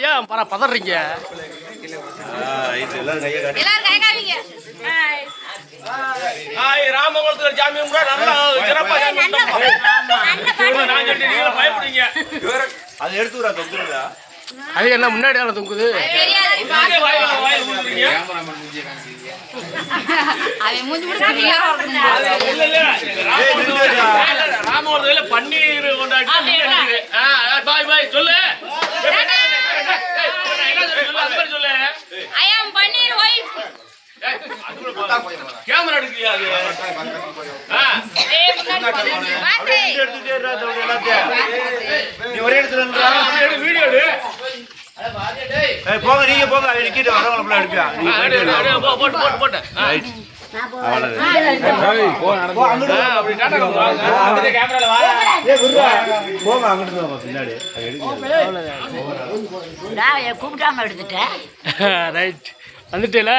ஏன் பதறீங்க? ராமகுளத்துல ஜாமி நல்லா சிறப்பா பயப்படுறீங்க. அதை எடுத்துக்கிறா. அது என்ன முன்னாடி தொங்குது? ராமகுளத்துல பன்னீர் கொண்டாடி சொல்லு சொல்லு. கேமரா எடுக்கலையா? நீ ஒரே இடத்துல வீடியோ எடு. போங்க, நீங்க போங்க. நிக்கிட்டு வரவங்கள எடுப்பியா? போட்டு கூப்பிட்டாம எடுத்துட்டேன். ரைட் வந்துட்டேல.